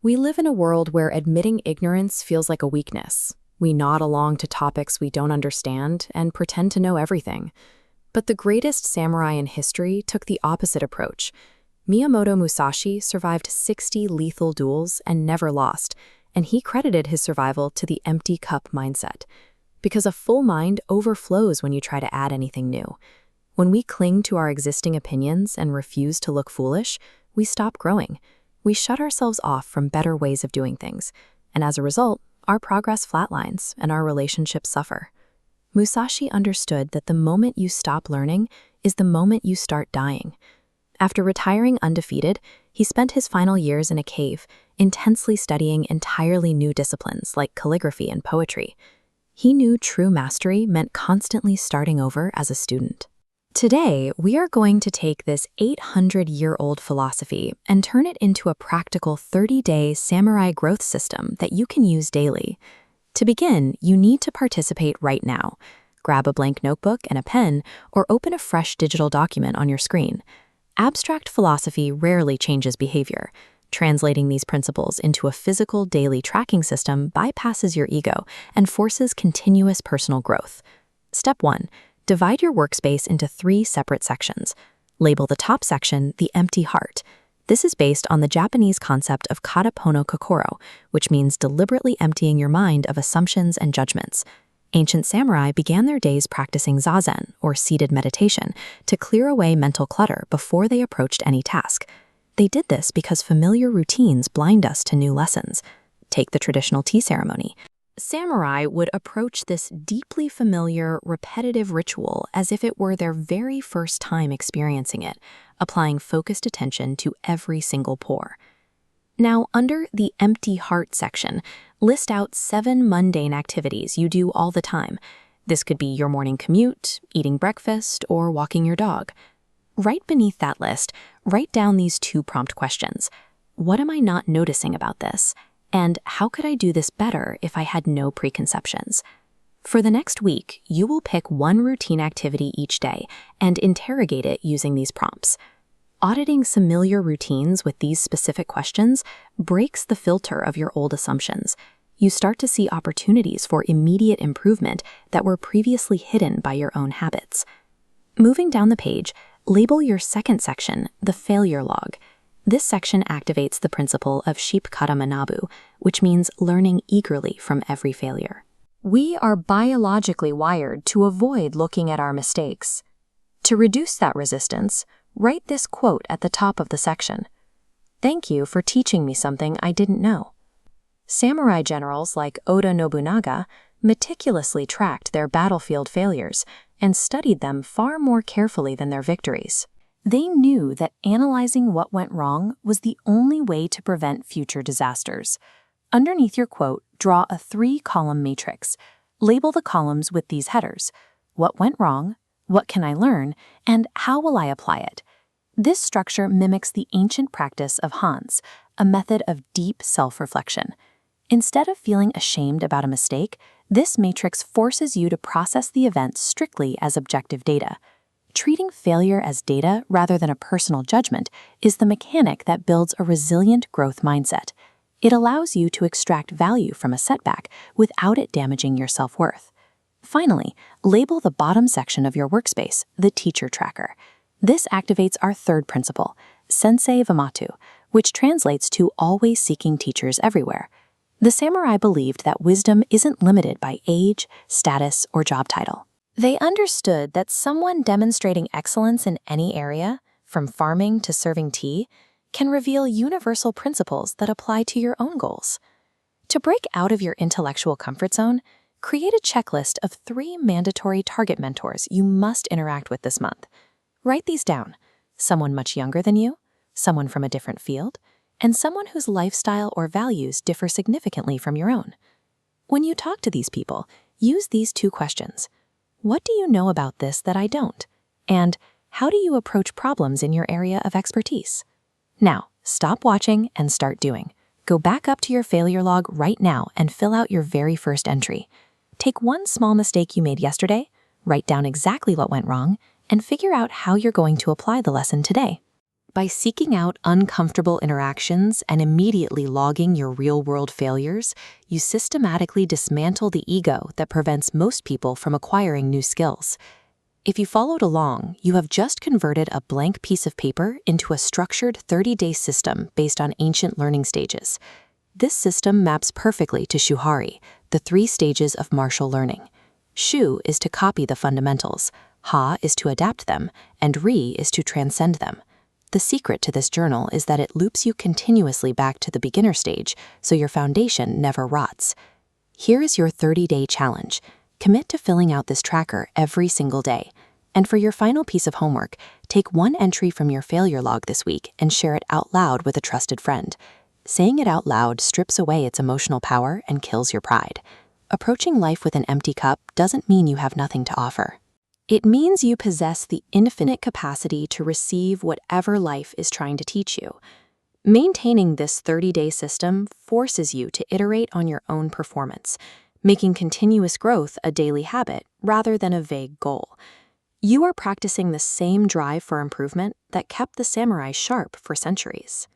We live in a world where admitting ignorance feels like a weakness. We nod along to topics we don't understand and pretend to know everything. But the greatest samurai in history took the opposite approach. Miyamoto Musashi survived 60 lethal duels and never lost, and he credited his survival to the empty cup mindset. Because a full mind overflows when you try to add anything new. When we cling to our existing opinions and refuse to look foolish, we stop growing. We shut ourselves off from better ways of doing things, and as a result, our progress flatlines and our relationships suffer. Musashi understood that the moment you stop learning is the moment you start dying. After retiring undefeated, he spent his final years in a cave, intensely studying entirely new disciplines like calligraphy and poetry. He knew true mastery meant constantly starting over as a student. Today, we are going to take this 800-year-old philosophy and turn it into a practical 30-day samurai growth system that you can use daily. To begin, you need to participate right now. Grab a blank notebook and a pen, or open a fresh digital document on your screen. Abstract philosophy rarely changes behavior. Translating these principles into a physical daily tracking system bypasses your ego and forces continuous personal growth. Step 1. Divide your workspace into 3 separate sections. Label the top section the empty heart. This is based on the Japanese concept of katapono kokoro, which means deliberately emptying your mind of assumptions and judgments. Ancient samurai began their days practicing zazen, or seated meditation, to clear away mental clutter before they approached any task. They did this because familiar routines blind us to new lessons. Take the traditional tea ceremony. Samurai would approach this deeply familiar, repetitive ritual as if it were their very first time experiencing it, applying focused attention to every single pore. Now, under the empty heart section, list out 7 mundane activities you do all the time. This could be your morning commute, eating breakfast, or walking your dog. Right beneath that list, write down these 2 prompt questions. What am I not noticing about this? And how could I do this better if I had no preconceptions? For the next week, you will pick 1 routine activity each day and interrogate it using these prompts. Auditing familiar routines with these specific questions breaks the filter of your old assumptions. You start to see opportunities for immediate improvement that were previously hidden by your own habits. Moving down the page, label your second section the failure log. This section activates the principle of shipkara manabu, which means learning eagerly from every failure. We are biologically wired to avoid looking at our mistakes. To reduce that resistance, write this quote at the top of the section. "Thank you for teaching me something I didn't know." Samurai generals like Oda Nobunaga meticulously tracked their battlefield failures and studied them far more carefully than their victories. They knew that analyzing what went wrong was the only way to prevent future disasters. Underneath your quote, draw a 3-column matrix. Label the columns with these headers: what went wrong, what can I learn, and how will I apply it? This structure mimics the ancient practice of Hans, a method of deep self-reflection. Instead of feeling ashamed about a mistake, this matrix forces you to process the event strictly as objective data. Treating failure as data rather than a personal judgment is the mechanic that builds a resilient growth mindset. It allows you to extract value from a setback without it damaging your self-worth. Finally, label the bottom section of your workspace the teacher tracker. This activates our 3rd principle, sensei vamatu, which translates to always seeking teachers everywhere. The samurai believed that wisdom isn't limited by age, status, or job title. They understood that someone demonstrating excellence in any area, from farming to serving tea, can reveal universal principles that apply to your own goals. To break out of your intellectual comfort zone, create a checklist of 3 mandatory target mentors you must interact with this month. Write these down: someone much younger than you, someone from a different field, and someone whose lifestyle or values differ significantly from your own. When you talk to these people, use these 2 questions. What do you know about this that I don't? And how do you approach problems in your area of expertise? Now, stop watching and start doing. Go back up to your failure log right now and fill out your very first entry. Take 1 small mistake you made yesterday, write down exactly what went wrong, and figure out how you're going to apply the lesson today. By seeking out uncomfortable interactions and immediately logging your real-world failures, you systematically dismantle the ego that prevents most people from acquiring new skills. If you followed along, you have just converted a blank piece of paper into a structured 30-day system based on ancient learning stages. This system maps perfectly to Shu-Ha-Ri, the 3 stages of martial learning. Shu is to copy the fundamentals, Ha is to adapt them, and Ri is to transcend them. The secret to this journal is that it loops you continuously back to the beginner stage, so your foundation never rots. Here is your 30-day challenge. Commit to filling out this tracker every single day. And for your final piece of homework, take 1 entry from your failure log this week and share it out loud with a trusted friend. Saying it out loud strips away its emotional power and kills your pride. Approaching life with an empty cup doesn't mean you have nothing to offer. It means you possess the infinite capacity to receive whatever life is trying to teach you. Maintaining this 30-day system forces you to iterate on your own performance, making continuous growth a daily habit rather than a vague goal. You are practicing the same drive for improvement that kept the samurai sharp for centuries.